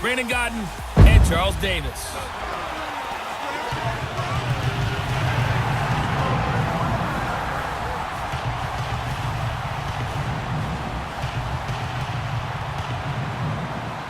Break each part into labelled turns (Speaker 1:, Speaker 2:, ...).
Speaker 1: Brandon Godden, and Charles Davis.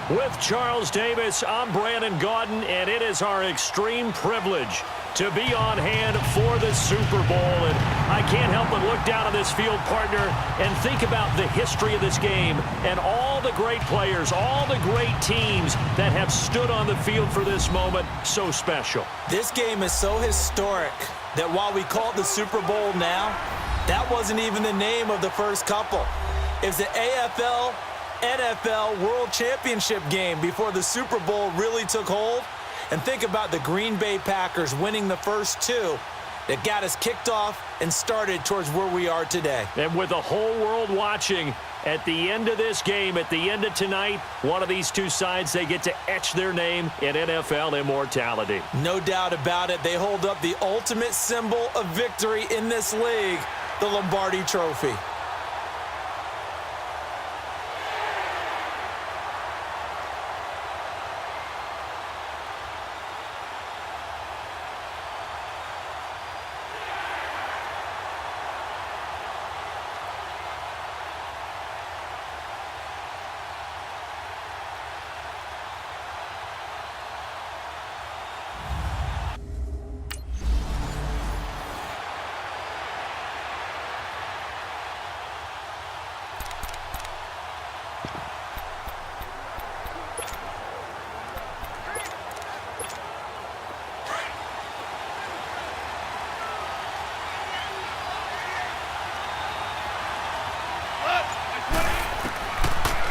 Speaker 2: With Charles Davis, I'm Brandon Godden, and it is our extreme privilege to be on hand for the Super Bowl. And I can't help but look down at this field, partner, and think about the history of this game and all the great players, all the great teams that have stood on the field for this moment. So special.
Speaker 3: This game is so historic that while we call it the Super Bowl now, that wasn't even the name of the first couple. It's the AFL NFL World Championship game before the Super Bowl really took hold. And think about the Green Bay Packers winning the first two that got us kicked off and started towards where we are today.
Speaker 2: And with the whole world watching, at the end of this game, at the end of tonight, one of these two sides, they get to etch their name in NFL immortality.
Speaker 3: No doubt about it. They hold up the ultimate symbol of victory in this league, the Lombardi Trophy.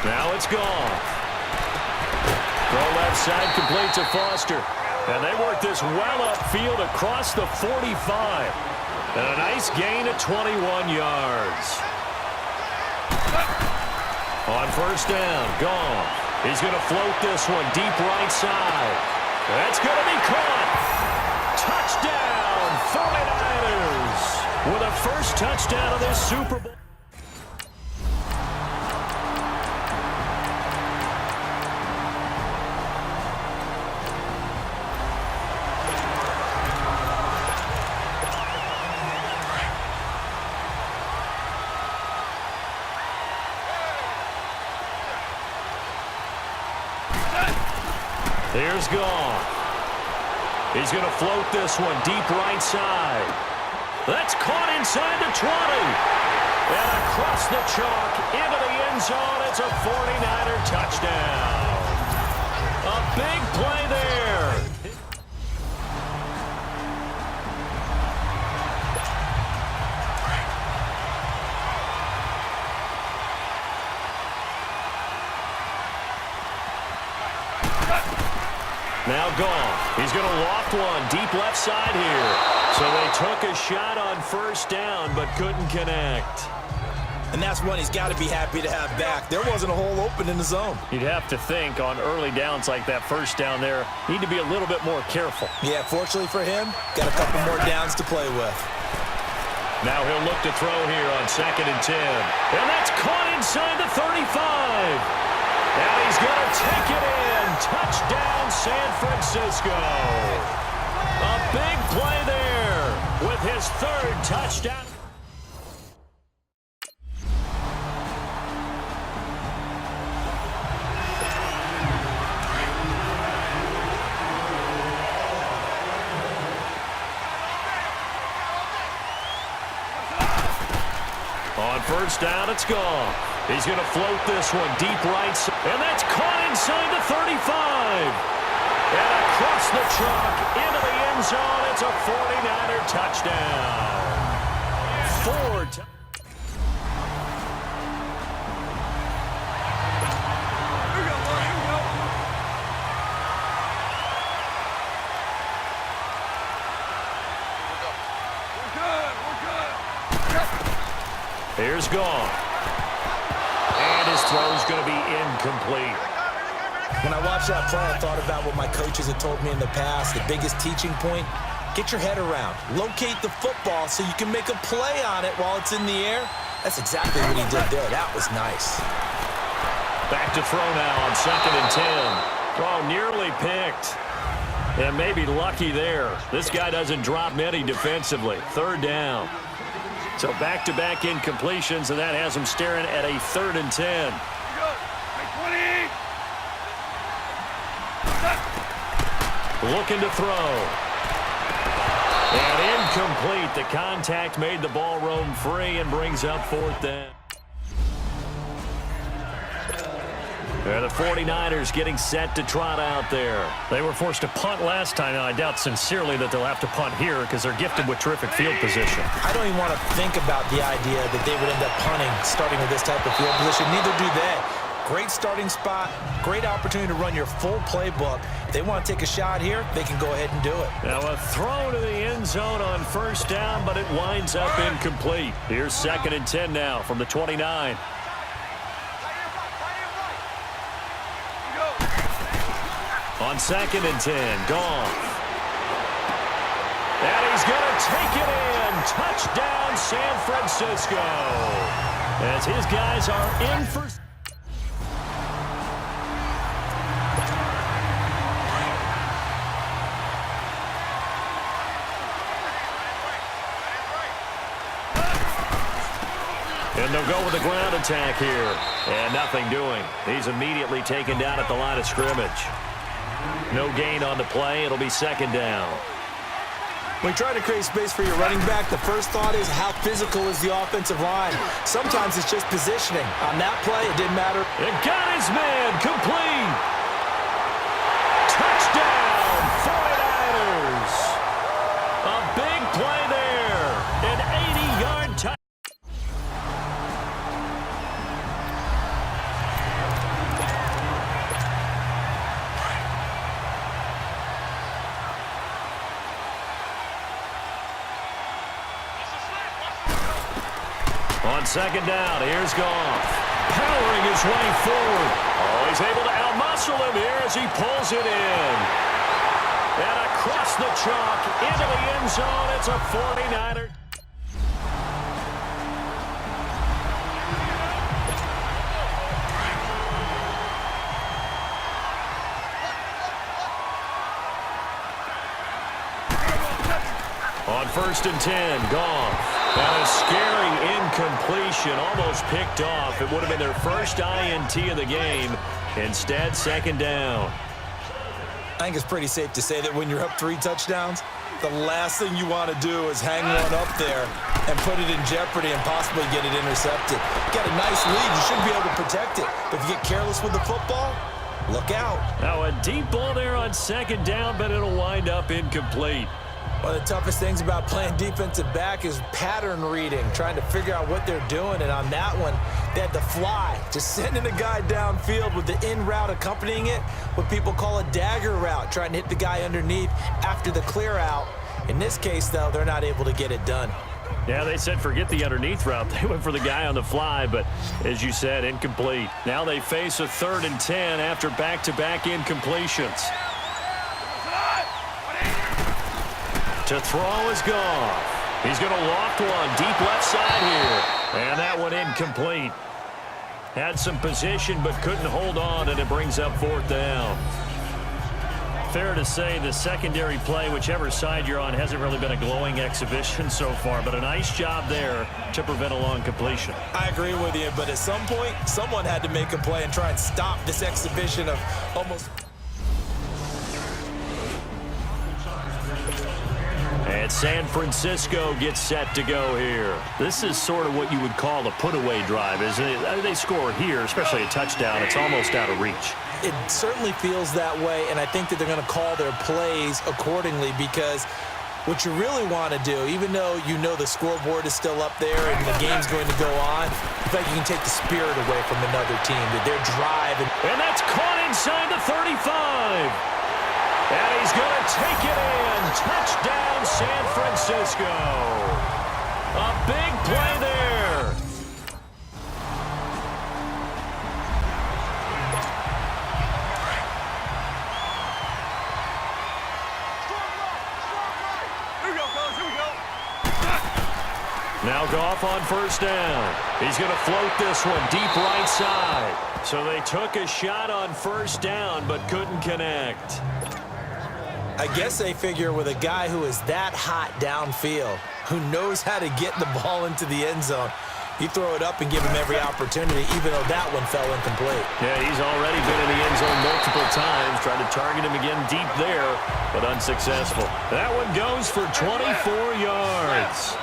Speaker 2: Now it's gone. Throw left side complete to Foster. And they work this well upfield across the 45. And a nice gain of 21 yards. On first down, gone. He's going to float this one deep right side. That's going to be caught. Touchdown, 49ers. With a first touchdown of this Super Bowl. Here's gone. He's going to float this one deep right side. That's caught inside the 20. And across the chalk into the end zone. It's a 49er touchdown. A big play there. Now gone. He's going to loft one deep left side here. So they took a shot on first down but couldn't connect.
Speaker 3: And that's one he's got to be happy to have back. There wasn't a hole open in the zone.
Speaker 2: You'd have to think on early downs like that first down there, need to be a little bit more careful.
Speaker 3: Yeah, fortunately for him, got a couple more downs to play with.
Speaker 2: Now he'll look to throw here on 2nd and 10. And that's caught inside the 35. Now he's going to take it in. Touchdown, San Francisco. A big play there with his third touchdown. On first down, it's gone. He's going to float this one deep right side. And that's caught inside the 35. And across the chalk into the end zone. It's a 49er touchdown. Here's gone. And his throw's going to be incomplete.
Speaker 3: When I watched that play, I thought about what my coaches had told me in the past. The biggest teaching point, get your head around. Locate the football so you can make a play on it while it's in the air. That's exactly what he did there. That was nice.
Speaker 2: Back to throw now on 2nd and 10. Oh, nearly picked. And maybe lucky there. This guy doesn't drop many defensively. Third down. So back-to-back incompletions, and that has him staring at a 3rd and 10. Looking to throw. And incomplete. The contact made the ball roam free and brings up 4th down. The 49ers getting set to trot out there.
Speaker 4: They were forced to punt last time, and I doubt sincerely that they'll have to punt here because they're gifted with terrific field position.
Speaker 3: I don't even want to think about the idea that they would end up punting starting with this type of field position. Neither do they. Great starting spot, great opportunity to run your full playbook. If they want to take a shot here, they can go ahead and do it.
Speaker 2: Now a throw to the end zone on 1st down, but it winds up incomplete. Here's 2nd and 10 now from the 29. On 2nd and 10, Goff. And he's going to take it in. Touchdown, San Francisco. As his guys are in for... And they'll go with the ground attack here. And nothing doing. He's immediately taken down at the line of scrimmage. No gain on the play. It'll be 2nd down.
Speaker 3: When you try to create space for your running back, the first thought is how physical is the offensive line. Sometimes it's just positioning. On that play, it didn't matter.
Speaker 2: It got his man complete. Touchdown, 49ers. A big play there. An 80-yard touchdown. On 2nd down, here's Goff. Powering his way forward. Oh, he's able to outmuscle him here as he pulls it in. And across the chalk, into the end zone, it's a 49er. On 1st and 10, Goff. And a scary incompletion, almost picked off. It would have been their first INT of the game. Instead, 2nd down.
Speaker 3: I think it's pretty safe to say that when you're up 3 touchdowns, the last thing you want to do is hang one up there and put it in jeopardy and possibly get it intercepted. You got a nice lead. You should be able to protect it. But if you get careless with the football, look out.
Speaker 2: Now a deep ball there on 2nd down, but it'll wind up incomplete.
Speaker 3: One of the toughest things about playing defensive back is pattern reading, trying to figure out what they're doing. And on that one, they had to fly, just sending a guy downfield with the in route accompanying it, what people call a dagger route, trying to hit the guy underneath after the clear out. In this case, though, they're not able to get it done.
Speaker 2: Yeah, they said forget the underneath route. They went for the guy on the fly, but as you said, incomplete. Now they face a 3rd and 10 after back-to-back incompletions. To throw is Goff. He's going to loft one deep left side here. And that one incomplete. Had some position but couldn't hold on, and it brings up 4th down. Fair to say the secondary play, whichever side you're on, hasn't really been a glowing exhibition so far, but a nice job there to prevent a long completion.
Speaker 3: I agree with you, but at some point, someone had to make a play and try and stop this exhibition of almost...
Speaker 2: And San Francisco gets set to go here. This is sort of what you would call a put-away drive, isn't it? They score here, especially a touchdown. It's almost out of reach.
Speaker 3: It certainly feels that way, and I think that they're going to call their plays accordingly because what you really want to do, even though you know the scoreboard is still up there and the game's going to go on, I think you can take the spirit away from another team, that their drive.
Speaker 2: And that's caught inside the 35. And he's going to take it in. Touchdown, San Francisco. A big play there. Now Goff on first down. He's going to float this one deep right side. So they took a shot on first down but couldn't connect.
Speaker 3: I guess they figure with a guy who is that hot downfield, who knows how to get the ball into the end zone, you throw it up and give him every opportunity, even though that one fell incomplete.
Speaker 2: Yeah, he's already been in the end zone multiple times, trying to target him again deep there, but unsuccessful. That one goes for 24 yards.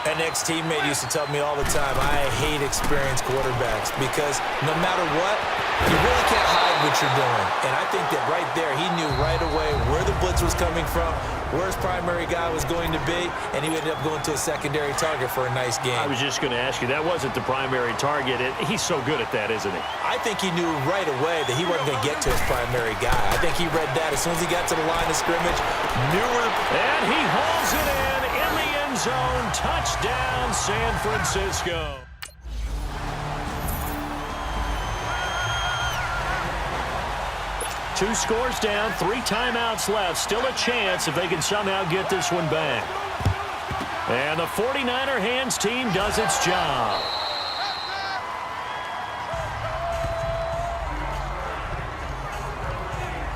Speaker 3: An ex-teammate used to tell me all the time, I hate experienced quarterbacks because no matter what, you really can't hide what you're doing. And I think that right there, he knew right away where the blitz was coming from, where his primary guy was going to be, and he ended up going to a secondary target for a nice game.
Speaker 2: I was just going to ask you, that wasn't the primary target. He's so good at that, isn't he?
Speaker 3: I think he knew right away that he wasn't going to get to his primary guy. I think he read that as soon as he got to the line of scrimmage, knew where the...
Speaker 2: And he hauls it in the end zone. Touchdown, San Francisco. Two scores down, 3 timeouts left. Still a chance if they can somehow get this one back. And the 49er hands team does its job.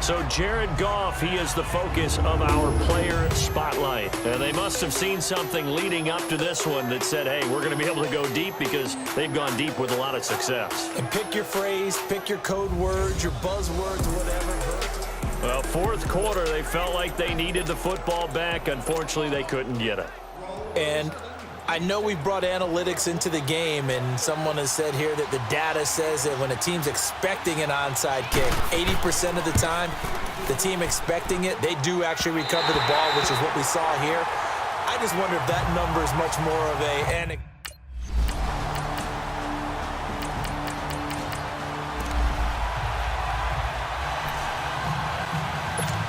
Speaker 2: So Jared Goff, he is the focus of our player spotlight. And they must have seen something leading up to this one that said, hey, we're going to be able to go deep because they've gone deep with a lot of success.
Speaker 3: And pick your phrase, pick your code words, your buzzwords, whatever.
Speaker 2: Well, fourth quarter, they felt like they needed the football back. Unfortunately, they couldn't get it.
Speaker 3: And I know we brought analytics into the game, and someone has said here that the data says that when a team's expecting an onside kick, 80% of the time, the team expecting it, they do actually recover the ball, which is what we saw here. I just wonder if that number is much more of a...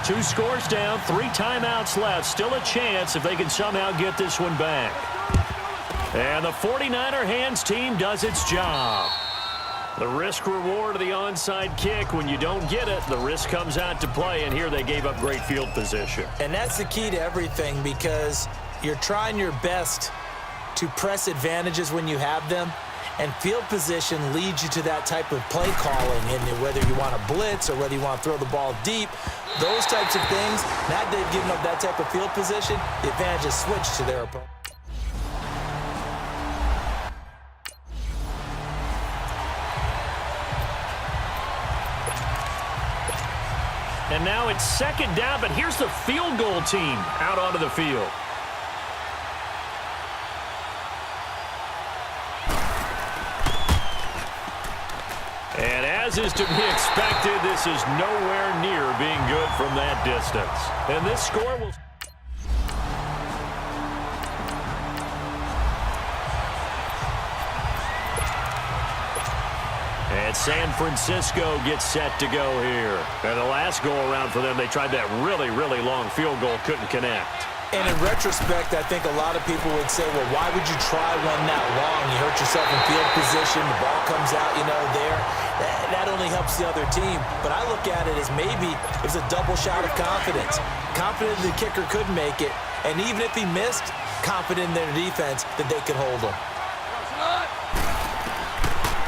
Speaker 2: Two scores down, 3 timeouts left. Still a chance if they can somehow get this one back. And the 49er hands team does its job. The risk-reward of the onside kick, when you don't get it, the risk comes out to play, and here they gave up great field position.
Speaker 3: And that's the key to everything because you're trying your best to press advantages when you have them, and field position leads you to that type of play calling, and whether you want to blitz or whether you want to throw the ball deep, those types of things, now that they've given up that type of field position, the advantage is switched to their opponent.
Speaker 2: And now it's second down, but here's the field goal team out onto the field. And as is to be expected, this is nowhere near being good from that distance. And this score will... And San Francisco gets set to go here. And the last go-around for them, they tried that really, really long field goal, couldn't connect.
Speaker 3: And in retrospect, I think a lot of people would say, well, why would you try one that long? You hurt yourself in field position, the ball comes out, there. That only helps the other team. But I look at it as maybe it was a double shot of confidence. Confident the kicker could make it, and even if he missed, confident in their defense that they could hold him.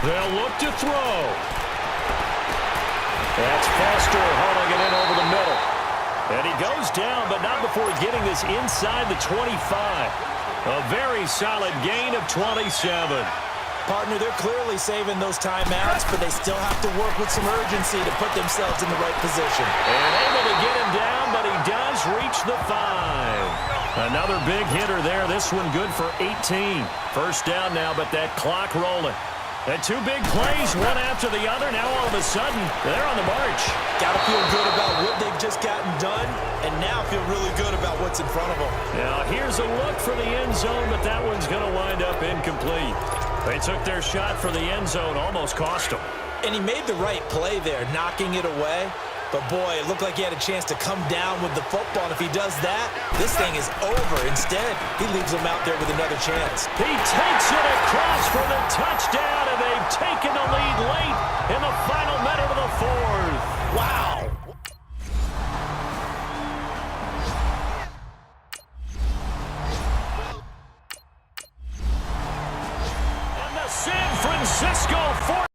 Speaker 2: They'll look to throw. That's Foster hauling it in over the middle. And he goes down, but not before getting this inside the 25. A very solid gain of 27.
Speaker 3: Partner, they're clearly saving those timeouts, but they still have to work with some urgency to put themselves in the right position.
Speaker 2: And able to get him down, but he does reach the 5. Another big hitter there. This one good for 18. First down now, but that clock rolling. And 2 big plays, one after the other. Now all of a sudden, they're on the march.
Speaker 3: Got to feel good about what they've just gotten done, and now feel really good about what's in front of them.
Speaker 2: Now here's a look for the end zone, but that one's going to wind up incomplete. They took their shot for the end zone, almost cost them.
Speaker 3: And he made the right play there, knocking it away. But, boy, it looked like he had a chance to come down with the football. And if he does that, this thing is over. Instead, he leaves him out there with another chance.
Speaker 2: He takes it across for the touchdown, and they've taken the lead late